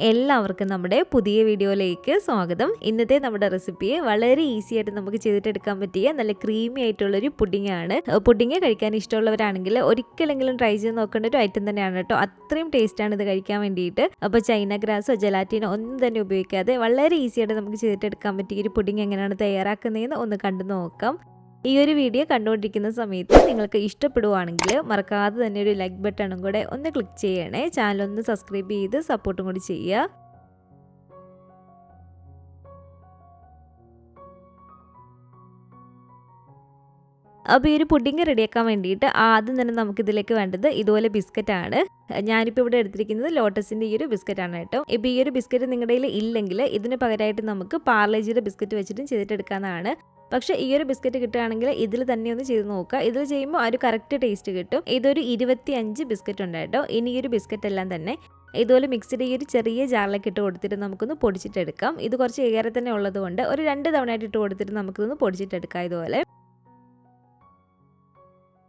എല്ലാവർക്കും നമ്മുടെ പുതിയ വീഡിയോയിലേക്ക് സ്വാഗതം. ഇന്നത്തെ നമ്മുടെ റെസിപ്പിയെ വളരെ ഈസി ആയിട്ട് നമുക്ക് ചെയ്തിട്ടെടുക്കാൻ പറ്റിയ നല്ല ക്രീമി ആയിട്ടുള്ളൊരു പുഡിംഗ് ആണ്. പുഡിംഗ് കഴിക്കാൻ ഇഷ്ടമുള്ളവരാണെങ്കിൽ ഒരിക്കലെങ്കിലും ട്രൈ ചെയ്ത് നോക്കേണ്ട ഒരു ഐറ്റം തന്നെയാണ് കേട്ടോ. അത്രയും ടേസ്റ്റാണ് ഇത് കഴിക്കാൻ വേണ്ടിയിട്ട്. അപ്പോൾ ചൈന ഗ്രാസോ ജലാറ്റിനോ ഒന്നും തന്നെ ഉപയോഗിക്കാതെ വളരെ ഈസി ആയിട്ട് നമുക്ക് ചെയ്തിട്ടെടുക്കാൻ പറ്റിയ ഒരു പുഡിംഗ് എങ്ങനെയാണ് തയ്യാറാക്കുന്നതെന്ന് ഒന്ന് കണ്ടു നോക്കാം. ഈ ഒരു വീഡിയോ കണ്ടുകൊണ്ടിരിക്കുന്ന സമയത്ത് നിങ്ങൾക്ക് ഇഷ്ടപ്പെടുവാണെങ്കിൽ മറക്കാതെ തന്നെ ഒരു ലൈക്ക് ബട്ടണും കൂടെ ഒന്ന് ക്ലിക്ക് ചെയ്യണേ. ചാനൽ ഒന്ന് സബ്സ്ക്രൈബ് ചെയ്ത് സപ്പോർട്ടും കൂടി ചെയ്യുക. അപ്പോൾ ഈ ഒരു പുഡിംഗ് റെഡിയാക്കാൻ വേണ്ടിയിട്ട് ആദ്യം തന്നെ നമുക്കിതിലേക്ക് വേണ്ടത് ഇതുപോലെ ബിസ്ക്കറ്റാണ്. ഞാനിപ്പോൾ ഇവിടെ എടുത്തിരിക്കുന്നത് ലോട്ടസിൻ്റെ ഈ ഒരു ബിസ്ക്കറ്റാണ് കേട്ടോ. ഇപ്പോൾ ഈ ഒരു ബിസ്ക്കറ്റ് നിങ്ങളുടെ കയ്യിൽ ഇല്ലെങ്കിൽ ഇതിന് പകരമായിട്ട് നമുക്ക് പാർലേജിയുടെ ബിസ്ക്കറ്റ് വെച്ചിട്ടും ചെയ്തിട്ടെടുക്കാവുന്നതാണ്. പക്ഷേ ഈ ഒരു ബിസ്ക്കറ്റ് കിട്ടുകയാണെങ്കിൽ ഇതിൽ തന്നെ ഒന്ന് ചെയ്ത് നോക്കുക. ഇതിൽ ചെയ്യുമ്പോൾ ആ ഒരു കറക്റ്റ് ടേസ്റ്റ് കിട്ടും. ഇതൊരു 25 ബിസ്ക്കറ്റ് ഉണ്ട് കേട്ടോ. ഇനി ഈ ഒരു ബിസ്ക്കറ്റ് എല്ലാം തന്നെ ഇതുപോലെ മിക്സിയുടെ ഈ ഒരു ചെറിയ ജാറിലേക്ക് ഇട്ട് കൊടുത്തിട്ട് നമുക്കൊന്ന് പൊടിച്ചിട്ടെടുക്കാം. ഇത് കുറച്ച് ഏറെ തന്നെ ഉള്ളതുകൊണ്ട് ഒരു 2 തവണയായിട്ട് ഇട്ട് കൊടുത്തിട്ട് നമുക്കൊന്ന് പൊടിച്ചിട്ടെടുക്കാം ഇതുപോലെ.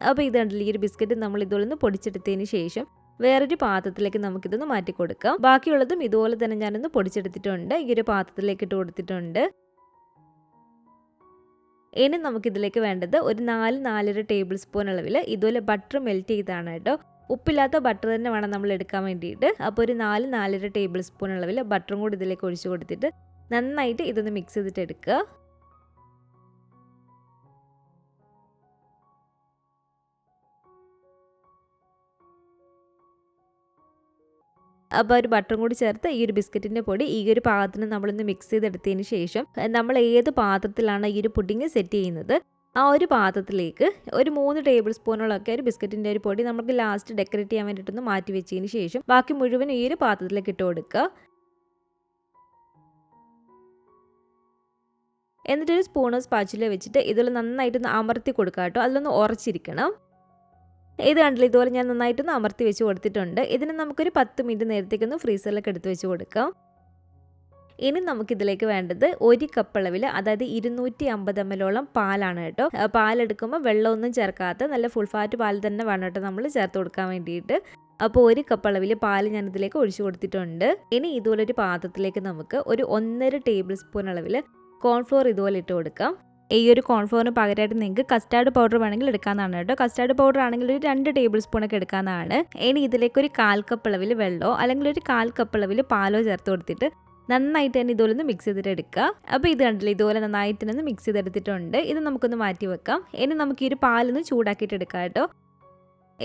അപ്പോൾ ഇത് കണ്ടില്ല, ഈ ഒരു ബിസ്ക്കറ്റ് നമ്മൾ ഇതുപോലെ ഒന്ന് പൊടിച്ചെടുത്തതിന് ശേഷം വേറൊരു പാത്രത്തിലേക്ക് നമുക്കിതൊന്ന് മാറ്റി കൊടുക്കാം. ബാക്കിയുള്ളതും ഇതുപോലെ തന്നെ ഞാനൊന്ന് പൊടിച്ചെടുത്തിട്ടുണ്ട്. ഈ ഒരു പാത്രത്തിലേക്ക് ഇട്ട് കൊടുത്തിട്ടുണ്ട്. ഇനി നമുക്കിതിലേക്ക് വേണ്ടത് ഒരു 4-4.5 ടേബിൾ സ്പൂൺ അളവിൽ ഇതുപോലെ ബട്ടർ മെൽറ്റ് ചെയ്താണ് കേട്ടോ. ഉപ്പില്ലാത്ത ബട്ടർ തന്നെ വേണം നമ്മൾ എടുക്കാൻ വേണ്ടിയിട്ട്. അപ്പോൾ ഒരു 4-4.5 ടേബിൾ സ്പൂൺ അളവിൽ ബട്ടറും കൂടി ഇതിലേക്ക് ഒഴിച്ച് കൊടുത്തിട്ട് നന്നായിട്ട് ഇതൊന്ന് മിക്സ് ചെയ്തിട്ട് എടുക്കുക. അപ്പോൾ ഒരു ബട്ടറും കൂടി ചേർത്ത് ഈ ഒരു ബിസ്ക്കറ്റിൻ്റെ പൊടി ഈ ഒരു പാത്രത്തിന് നമ്മളൊന്ന് മിക്സ് ചെയ്തെടുത്തതിന് ശേഷം നമ്മൾ ഏത് പാത്രത്തിലാണ് ഈ ഒരു പുഡിംഗ് സെറ്റ് ചെയ്യുന്നത് ആ ഒരു പാത്രത്തിലേക്ക് ഒരു 3 ടേബിൾ സ്പൂണോളൊക്കെ ഒരു ബിസ്ക്കറ്റിൻ്റെ ഒരു പൊടി നമുക്ക് ലാസ്റ്റ് ഡെക്കറേറ്റ് ചെയ്യാൻ വേണ്ടിയിട്ടൊന്ന് മാറ്റി വെച്ചതിന് ശേഷം ബാക്കി മുഴുവൻ ഈ ഒരു പാത്രത്തിലേക്ക് ഇട്ട് കൊടുക്കുക. എന്നിട്ടൊരു സ്പൂണോ സ്പാച്ചിലോ വെച്ചിട്ട് ഇതിൽ നന്നായിട്ടൊന്ന് അമർത്തി കൊടുക്കുക കേട്ടോ. അതിലൊന്ന് ഉറച്ചിരിക്കണം. ഇത് കണ്ടില്ല, ഇതുപോലെ ഞാൻ നന്നായിട്ടൊന്ന് അമർത്തി വെച്ച് കൊടുത്തിട്ടുണ്ട്. ഇതിന് നമുക്കൊരു 10 മിനിറ്റ് നേരത്തേക്കൊന്ന് ഫ്രീസറിലൊക്കെ എടുത്ത് വെച്ച് കൊടുക്കാം. ഇനി നമുക്കിതിലേക്ക് വേണ്ടത് 1 കപ്പ് അളവിൽ, അതായത് 250 ml പാലാണ് കേട്ടോ. പാലെടുക്കുമ്പോൾ വെള്ളമൊന്നും ചേർക്കാത്ത നല്ല ഫുൾ ഫാറ്റ് പാൽ തന്നെ വേണം കേട്ടോ നമ്മൾ ചേർത്ത് കൊടുക്കാൻ വേണ്ടിയിട്ട്. അപ്പോൾ 1 കപ്പ് അളവിൽ പാൽ ഞാൻ ഇതിലേക്ക് ഒഴിച്ചു കൊടുത്തിട്ടുണ്ട്. ഇനി ഇതുപോലൊരു പാത്രത്തിലേക്ക് നമുക്ക് ഒരു 1.5 ടേബിൾ സ്പൂൺ അളവിൽ കോൺഫ്ലോർ ഇതുപോലെ ഇട്ട് കൊടുക്കാം. ഈ ഒരു കോൺഫ്ലോറിന് പകരമായിട്ട് നിങ്ങൾക്ക് കസ്റ്റാർഡ് പൗഡർ വേണമെങ്കിൽ എടുക്കാവുന്നതാണ് കേട്ടോ. കസ്റ്റാർഡ് പൗഡർ ആണെങ്കിൽ ഒരു 2 ടേബിൾ സ്പൂണൊക്കെ എടുക്കാവുന്നതാണ്. ഇനി ഇതിലേക്ക് ഒരു 1/4 കപ്പ് അളവിൽ വെള്ളമോ അല്ലെങ്കിൽ ഒരു 1/4 കപ്പ് അളവിൽ പാലോ ചേർത്ത് കൊടുത്തിട്ട് നന്നായിട്ട് തന്നെ ഇതുപോലെ ഒന്ന് മിക്സ് ചെയ്തിട്ട് എടുക്കുക. അപ്പോൾ ഇത് കണ്ടില്ല, ഇതുപോലെ നന്നായിട്ട് തന്നെ മിക്സ് ചെയ്തെടുത്തിട്ടുണ്ട്. ഇത് നമുക്കൊന്ന് മാറ്റി വെക്കാം. ഇനി നമുക്ക് ഈ ഒരു പാലൊന്ന് ചൂടാക്കിയിട്ട് എടുക്കാം കേട്ടോ.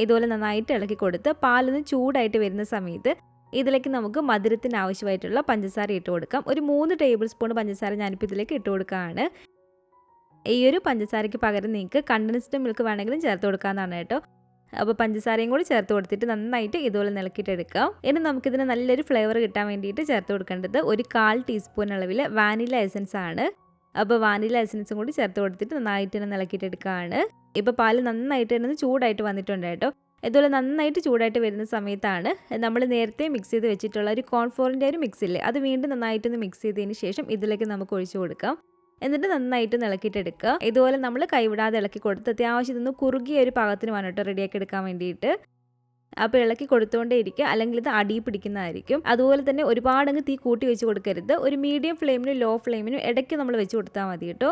ഇതുപോലെ നന്നായിട്ട് ഇളക്കി കൊടുത്ത് പാലൊന്ന് ചൂടായിട്ട് വരുന്ന സമയത്ത് ഇതിലേക്ക് നമുക്ക് മധുരത്തിന് ആവശ്യമായിട്ടുള്ള പഞ്ചസാര ഇട്ട് കൊടുക്കാം. ഒരു 3 ടേബിൾ സ്പൂൺ പഞ്ചസാര ഞാനിപ്പോൾ ഇതിലേക്ക് ഇട്ട് കൊടുക്കുകയാണ്. ഈ ഒരു പഞ്ചസാരയ്ക്ക് പകരം നിങ്ങൾക്ക് കണ്ടൻസ്ഡ് മിൽക്ക് വേണമെങ്കിലും ചേർത്ത് കൊടുക്കാവുന്നതാണ് കേട്ടോ. അപ്പോൾ പഞ്ചസാരയും കൂടി ചേർത്ത് കൊടുത്തിട്ട് നന്നായിട്ട് ഇതുപോലെ നിലക്കിയിട്ട് എടുക്കാം. ഇനി നമുക്കിതിന് നല്ലൊരു ഫ്ലേവർ കിട്ടാൻ വേണ്ടിയിട്ട് ചേർത്ത് കൊടുക്കേണ്ടത് ഒരു 1/4 ടീസ്പൂൺ അളവിൽ വാനില എസൻസ് ആണ്. അപ്പോൾ വാനില എസൻസും കൂടി ചേർത്ത് കൊടുത്തിട്ട് നന്നായിട്ട് തന്നെ നിലക്കിയിട്ട് എടുക്കുകയാണ്. ഇപ്പോൾ പാല് നന്നായിട്ട് തന്നെ ചൂടായിട്ട് വന്നിട്ടുണ്ട് കേട്ടോ. ഇതുപോലെ നന്നായിട്ട് ചൂടായിട്ട് വരുന്ന സമയത്താണ് നമ്മൾ നേരത്തെ മിക്സ് ചെയ്ത് വെച്ചിട്ടുള്ള ഒരു കോൺഫ്ലോറിൻ്റെ ഒരു മിക്സ് ഇല്ലേ, അത് വീണ്ടും നന്നായിട്ടൊന്ന് മിക്സ് ചെയ്തതിന് ശേഷം ഇതിലേക്ക് നമുക്ക് ഒഴിച്ചു കൊടുക്കാം. എന്നിട്ട് നന്നായിട്ട് ഇളക്കിയിട്ടെടുക്കുക. ഇതുപോലെ നമ്മൾ കൈവിടാതെ ഇളക്കി കൊടുത്ത് അത്യാവശ്യം ഇതൊന്ന് കുറുകിയ ഒരു പാകത്തിന് വേണം കേട്ടോ റെഡിയാക്കി എടുക്കാൻ വേണ്ടിയിട്ട്. അപ്പോൾ ഇളക്കി കൊടുത്തുകൊണ്ടേ ഇരിക്കുക, അല്ലെങ്കിൽ ഇത് അടി പിടിക്കുന്നതായിരിക്കും. അതുപോലെ തന്നെ ഒരുപാടങ്ങ് തീ കൂട്ടി വെച്ച് കൊടുക്കരുത്. ഒരു മീഡിയം ഫ്ലെയിമിനും ലോ ഫ്ലെയിമിനും ഇടയ്ക്ക് നമ്മൾ വെച്ച് കൊടുത്താൽ മതി കേട്ടോ.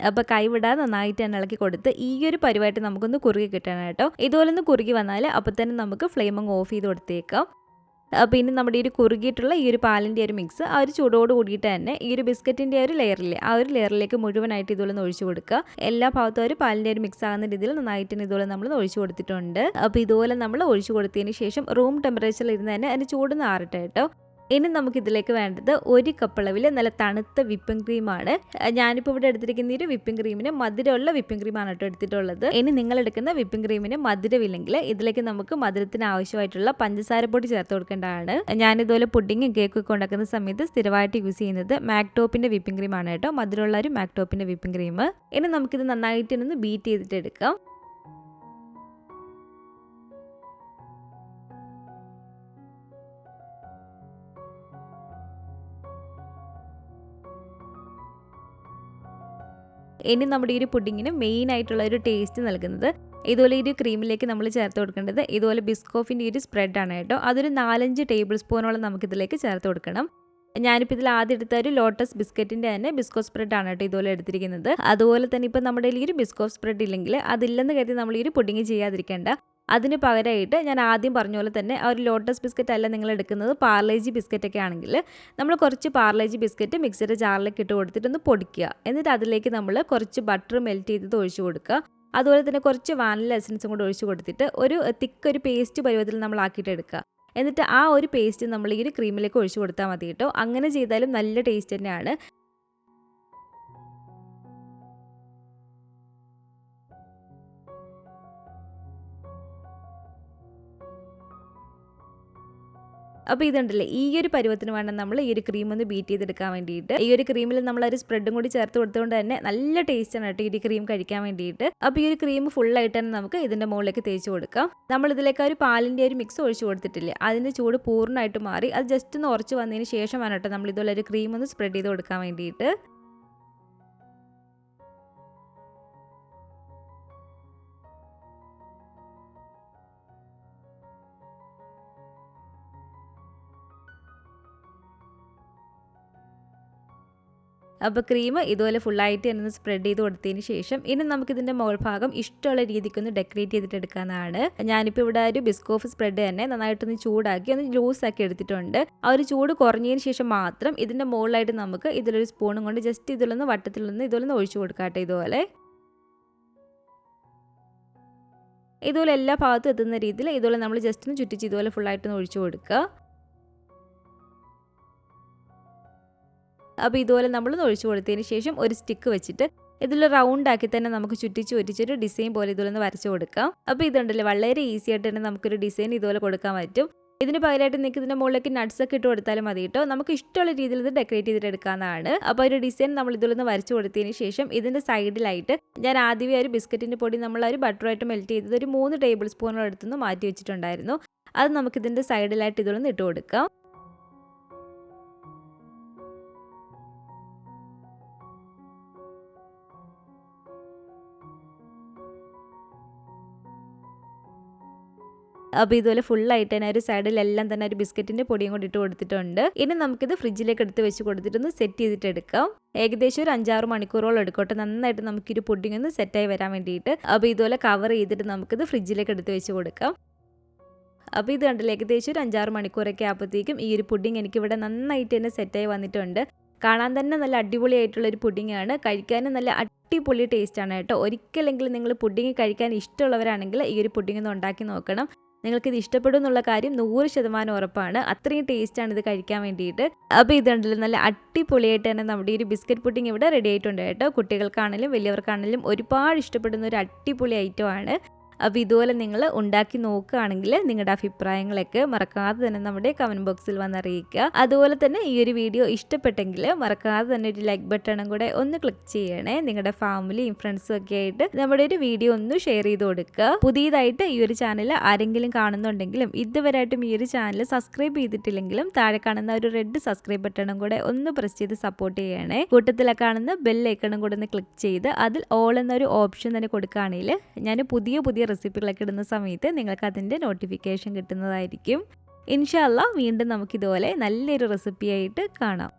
അപ്പോൾ കൈവിടാതെ നന്നായിട്ട് തന്നെ ഇളക്കി കൊടുത്ത് ഈ ഒരു പരിവായിട്ട് നമുക്കൊന്ന് കുറുകി കിട്ടണം കേട്ടോ. ഇതുപോലെ ഒന്ന് കുറുകി വന്നാൽ അപ്പോൾ തന്നെ നമുക്ക് ഫ്ലെയിം അങ്ങ് ഓഫ് ചെയ്ത് കൊടുത്തേക്കാം. പിന്നെ നമ്മുടെ ഈ ഒരു കുറുകിയിട്ടുള്ള ഈ ഒരു പാലിൻ്റെ ഒരു മിക്സ് ആ ഒരു ചൂടോട് കൂടിയിട്ട് തന്നെ ഈ ഒരു ബിസ്ക്കറ്റിൻ്റെ ഒരു ലെയറില്ലേ, ആ ഒരു ലെയറിലേക്ക് മുഴുവനായിട്ട് ഇതുപോലെ ഒന്ന് ഒഴിച്ചു കൊടുക്കുക. എല്ലാ ഭാഗത്തും ഒരു പാലിൻ്റെ ഒരു മിക്സ് ആകുന്ന രീതിയിൽ നന്നായിട്ട് ഇതുപോലെ നമ്മൾ ഒഴിച്ചു കൊടുത്തിട്ടുണ്ട്. അപ്പോൾ ഇതുപോലെ നമ്മൾ ഒഴിച്ചു കൊടുത്തതിന് ശേഷം റൂം ടെമ്പറേച്ചറിൽ ഇരുന്ന് തന്നെ അതിന് ചൂട് നാറട്ടെ കേട്ടോ. ഇനി നമുക്കിതിലേക്ക് വേണ്ടത് 1 കപ്പ് അളവിൽ നല്ല തണുത്ത വിപ്പിംഗ് ക്രീമാണ്. ഞാനിപ്പോൾ ഇവിടെ എടുത്തിരിക്കുന്ന ഈ ഒരു വിപ്പിംഗ് ക്രീമിന് മധുരമുള്ള വിപ്പിംഗ് ക്രീമാണ് കേട്ടോ എടുത്തിട്ടുള്ളത്. ഇനി നിങ്ങൾ എടുക്കുന്ന വിപ്പിംഗ് ക്രീമിന് മധുരമില്ലെങ്കിൽ ഇതിലേക്ക് നമുക്ക് മധുരത്തിന് ആവശ്യമായിട്ടുള്ള പഞ്ചസാര പൊടി ചേർത്ത് കൊടുക്കേണ്ടതാണ്. ഞാനിതുപോലെ പുഡിങ്ങും കേക്കൊക്കെ ഉണ്ടാക്കുന്ന സമയത്ത് സ്ഥിരമായിട്ട് യൂസ് ചെയ്യുന്നത് മാക്ടോപ്പിൻ്റെ വിപ്പിംഗ് ക്രീമാണ് കേട്ടോ. മധുരമുള്ള ഒരു മാക്ടോപ്പിൻ്റെ വിപ്പിംഗ് ക്രീം. ഇനി നമുക്കിത് നന്നായിട്ട് ഒന്ന് ബീറ്റ് ചെയ്തിട്ട് എടുക്കാം. ഇനി നമ്മുടെ ഈ ഒരു പുഡിങ്ങിന് മെയിൻ ആയിട്ടുള്ള ഒരു ടേസ്റ്റ് നൽകുന്നത് ഇതുപോലെ ഈ ഒരു ക്രീമിലേക്ക് നമ്മൾ ചേർത്ത് കൊടുക്കേണ്ടത് ഇതുപോലെ ബിസ്കോഫിൻ്റെ ഒരു സ്പ്രെഡാണ് കേട്ടോ. അതൊരു 4-5 ടേബിൾ സ്പൂണോളം നമുക്കിതിലേക്ക് ചേർത്ത് കൊടുക്കണം. ഞാനിപ്പോൾ ഇതിൽ ആദ്യം എടുത്ത ഒരു ലോട്ടസ് ബിസ്ക്കറ്റിൻ്റെ തന്നെ ബിസ്കോ സ്പ്രെഡാണ് കേട്ടോ ഇതുപോലെ എടുത്തിരിക്കുന്നത്. അതുപോലെ തന്നെ ഇപ്പോൾ നമ്മുടെ ഈ ഒരു ബിസ്കോ സ്പ്രെഡ് ഇല്ലെങ്കിൽ അതില്ലെന്ന് കരുതി നമ്മൾ ഈ ഒരു പുഡിങ് ചെയ്യാതിരിക്കേണ്ട. അതിന് പകരമായിട്ട് ഞാൻ ആദ്യം പറഞ്ഞ പോലെ തന്നെ ആ ഒരു ലോട്ടസ് ബിസ്ക്കറ്റ് അല്ല നിങ്ങൾ എടുക്കുന്നത്, പാർലേജി ബിസ്ക്കറ്റൊക്കെ ആണെങ്കിൽ നമ്മൾ കുറച്ച് പാർലേജി ബിസ്ക്കറ്റ് മിക്സിയുടെ ജാറിലേക്ക് ഇട്ട് കൊടുത്തിട്ടൊന്ന് പൊടിക്കുക. എന്നിട്ട് അതിലേക്ക് നമ്മൾ കുറച്ച് ബട്ടർ മെൽറ്റ് ചെയ്തത് ഒഴിച്ചു കൊടുക്കുക. അതുപോലെ തന്നെ കുറച്ച് വാനില എസൻസും കൂടെ ഒഴിച്ചു കൊടുത്തിട്ട് ഒരു തിക്കൊരു പേസ്റ്റ് പരുവത്തിൽ നമ്മൾ ആക്കിയിട്ട് എടുക്കുക. എന്നിട്ട് ആ ഒരു പേസ്റ്റ് നമ്മൾ ഈ ഒരു ക്രീമിലേക്ക് ഒഴിച്ചു കൊടുത്താൽ മതി കേട്ടോ. അങ്ങനെ ചെയ്താലും നല്ല ടേസ്റ്റ് തന്നെയാണ്. അപ്പോൾ ഇതുണ്ടല്ലേ, ഈ ഒരു പരുവത്തിന് വേണം നമ്മൾ ഈ ഒരു ക്രീം ഒന്ന് ബീറ്റ് ചെയ്തെടുക്കാൻ വേണ്ടിയിട്ട്. ഈ ഒരു ക്രീമിൽ നമ്മൾ ഒരു സ്പ്രെഡും കൂടി ചേർത്ത് കൊടുത്തുകൊണ്ട് തന്നെ നല്ല ടേസ്റ്റാണ് കേട്ടോ ഈ ഒരു ക്രീം കഴിക്കാൻ വേണ്ടിയിട്ട്. അപ്പോൾ ഈ ഒരു ക്രീം ഫുള്ളായിട്ട് തന്നെ നമുക്ക് ഇതിൻ്റെ മുകളിലേക്ക് തേച്ച് കൊടുക്കാം. നമ്മൾ ഇതിലേക്ക് ഒരു പാലിൻ്റെ ഒരു മിക്സ് ഒഴിച്ച് കൊടുത്തിട്ടില്ലേ, അതിൻ്റെ ചൂട് പൂർണ്ണമായിട്ട് മാറി അത് ജസ്റ്റ് ഒന്ന് ഉറച്ച് വന്നതിന് ശേഷമാണ് കേട്ടോ നമ്മൾ ഇതുപോലെ ഒരു ക്രീം ഒന്ന് സ്പ്രെഡ് ചെയ്ത് കൊടുക്കാൻ വേണ്ടിയിട്ട്. അപ്പോൾ ക്രീം ഇതുപോലെ ഫുള്ളായിട്ട് തന്നെ സ്പ്രെഡ് ചെയ്ത് കൊടുത്തതിന് ശേഷം ഇനി നമുക്കിതിൻ്റെ മുകൾ ഭാഗം ഇഷ്ടമുള്ള രീതിക്കൊന്ന് ഡെക്കറേറ്റ് ചെയ്തിട്ട് എടുക്കാനാണ്. ഞാനിപ്പോൾ ഇവിടെ ഒരു ബിസ്കോഫ് സ്പ്രെഡ് തന്നെ നന്നായിട്ടൊന്ന് ചൂടാക്കി ഒന്ന് ലൂസാക്കി എടുത്തിട്ടുണ്ട്. ആ ഒരു ചൂട് കുറഞ്ഞതിന് ശേഷം മാത്രം ഇതിൻ്റെ മുകളിലായിട്ട് നമുക്ക് ഇതിലൊരു സ്പൂണും കൊണ്ട് ജസ്റ്റ് ഇതിലൊന്ന് വട്ടത്തിലൊന്ന് ഇതുപോലെ ഒഴിച്ചു കൊടുക്കാട്ടെ. ഇതുപോലെ എല്ലാ ഭാഗത്തും എത്തുന്ന രീതിയിൽ ഇതുപോലെ നമ്മൾ ജസ്റ്റ് ഒന്ന് ചുറ്റിച്ച് ഇതുപോലെ ഫുള്ളായിട്ടൊന്ന് ഒഴിച്ചു കൊടുക്കുക. അപ്പോൾ ഇതുപോലെ നമ്മളൊന്ന് ഒഴിച്ചു കൊടുത്തതിന് ശേഷം ഒരു സ്റ്റിക്ക് വെച്ചിട്ട് ഇതിൽ റൗണ്ടാക്കി തന്നെ നമുക്ക് ചുറ്റിച്ച് ഒറ്റിച്ചൊരു ഡിസൈൻ പോലെ ഇതുപോലെ ഒന്ന് വരച്ച് കൊടുക്കാം. അപ്പോൾ ഇതുണ്ടല്ലോ, വളരെ ഈസി ആയിട്ട് തന്നെ നമുക്കൊരു ഡിസൈൻ ഇതുപോലെ കൊടുക്കാൻ പറ്റും. ഇതിന് പകരമായിട്ട് നിങ്ങൾക്ക് ഇതിൻ്റെ മുകളിലേക്ക് നട്ട്സ് ഒക്കെ ഇട്ട് കൊടുത്താലും മതി കേട്ടോ. നമുക്ക് ഇഷ്ടമുള്ള രീതിയിൽ ഇത് ഡെക്കറേറ്റ് ചെയ്തിട്ട് എടുക്കാവുന്നതാണ്. അപ്പോൾ ഒരു ഡിസൈൻ നമ്മൾ ഇതുപോലെ ഒന്ന് വരച്ച് കൊടുത്തതിന് ശേഷം ഇതിൻ്റെ സൈഡിലായിട്ട് ഞാൻ ആദ്യമേ ഒരു ബിസ്ക്കറ്റിൻ്റെ പൊടി നമ്മൾ ഒരു ബട്ടറായിട്ട് മെൽറ്റ് ചെയ്തത് ഒരു 3 ടേബിൾ സ്പൂണോളം എടുത്തൊന്ന് മാറ്റി വെച്ചിട്ടുണ്ടായിരുന്നു. അത് നമുക്കിതിൻ്റെ സൈഡിലായിട്ട് ഇതുപോലെ ഇട്ട് കൊടുക്കാം. അപ്പോൾ ഇതുപോലെ ഫുള്ളായിട്ട് തന്നെ ഒരു സൈഡിലെല്ലാം തന്നെ ഒരു ബിസ്ക്കറ്റിൻ്റെ പൊടിയും കൂടി ഇട്ട് കൊടുത്തിട്ടുണ്ട്. ഇനി നമുക്കിത് ഫ്രിഡ്ജിലേക്ക് എടുത്ത് വെച്ച് കൊടുത്തിട്ടൊന്ന് സെറ്റ് ചെയ്തിട്ട് എടുക്കാം. ഏകദേശം ഒരു 5-6 മണിക്കൂറോളം എടുക്കട്ടെ നന്നായിട്ട് നമുക്കൊരു പുഡിംഗ് ഒന്ന് സെറ്റായി വരാൻ വേണ്ടിയിട്ട്. അപ്പോൾ ഇതുപോലെ കവർ ചെയ്തിട്ട് നമുക്കിത് ഫ്രിഡ്ജിലേക്ക് എടുത്ത് വെച്ച് കൊടുക്കാം. അപ്പോൾ ഇത് കണ്ടില്ല, ഏകദേശം ഒരു 5-6 മണിക്കൂറൊക്കെ ആകുമ്പോഴത്തേക്കും ഈ ഒരു പുഡിംഗ് എനിക്കിവിടെ നന്നായിട്ട് തന്നെ സെറ്റായി വന്നിട്ടുണ്ട്. കാണാൻ തന്നെ നല്ല അടിപൊളിയായിട്ടുള്ളൊരു പുഡിങ്ങാണ്. കഴിക്കാനും നല്ല അടിപൊളി ടേസ്റ്റാണ് കേട്ടോ. ഒരിക്കലെങ്കിലും നിങ്ങൾ പുഡിങ് കഴിക്കാൻ ഇഷ്ടമുള്ളവരാണെങ്കിൽ ഈ ഒരു പുഡിംഗ് ഒന്ന് ഉണ്ടാക്കി നോക്കണം. നിങ്ങൾക്കിത് ഇഷ്ടപ്പെടും എന്നുള്ള കാര്യം 100% ഉറപ്പാണ്. അത്രയും ടേസ്റ്റാണ് ഇത് കഴിക്കാൻ വേണ്ടിയിട്ട്. അപ്പോൾ ഇതുണ്ടല്ലോ, നല്ല അടിപൊളിയായിട്ട് തന്നെ നമ്മുടെ ഈ ഒരു ബിസ്ക്കറ്റ് പുഡിംഗ് ഇവിടെ റെഡി ആയിട്ടുണ്ട് കേട്ടോ. കുട്ടികൾക്കാണെങ്കിലും വലിയവർക്കാണെങ്കിലും ഒരുപാട് ഇഷ്ടപ്പെടുന്ന ഒരു അടിപൊളി ഐറ്റമാണ്. അപ്പോൾ ഇതുപോലെ നിങ്ങൾ ഉണ്ടാക്കി നോക്കുകയാണെങ്കിൽ നിങ്ങളുടെ അഭിപ്രായങ്ങളൊക്കെ മറക്കാതെ തന്നെ നമ്മുടെ കമൻറ്റ് ബോക്സിൽ വന്ന് അറിയിക്കുക. അതുപോലെ തന്നെ ഈ ഒരു വീഡിയോ ഇഷ്ടപ്പെട്ടെങ്കിൽ മറക്കാതെ തന്നെ ഒരു ലൈക്ക് ബട്ടണും കൂടെ ഒന്ന് ക്ലിക്ക് ചെയ്യണേ. നിങ്ങളുടെ ഫാമിലിയും ഫ്രണ്ട്സും ഒക്കെ ആയിട്ട് നമ്മുടെ ഒരു വീഡിയോ ഒന്ന് ഷെയർ ചെയ്ത് കൊടുക്കുക. പുതിയതായിട്ട് ഈ ഒരു ചാനൽ ആരെങ്കിലും കാണുന്നുണ്ടെങ്കിലും ഇതുവരെയായിട്ടും ഈ ഒരു ചാനൽ സബ്സ്ക്രൈബ് ചെയ്തിട്ടില്ലെങ്കിലും താഴെ കാണുന്ന ഒരു റെഡ് സബ്സ്ക്രൈബ് ബട്ടണും കൂടെ ഒന്ന് പ്രസ് ചെയ്ത് സപ്പോർട്ട് ചെയ്യണേ. കൂട്ടത്തിലെ കാണുന്ന ബെൽ ഐക്കണും കൂടെ ഒന്ന് ക്ലിക്ക് ചെയ്ത് അതിൽ ഓൾ എന്നൊരു ഓപ്ഷൻ തന്നെ കൊടുക്കുകയാണെങ്കിൽ ഞാൻ പുതിയ റെസിപ്പികളൊക്കെ ഇടുന്ന സമയത്ത് നിങ്ങൾക്ക് അതിൻ്റെ നോട്ടിഫിക്കേഷൻ കിട്ടുന്നതായിരിക്കും. ഇൻഷാ അല്ലാഹ് വീണ്ടും നമുക്കിതുപോലെ നല്ലൊരു റെസിപ്പിയായിട്ട് കാണാം.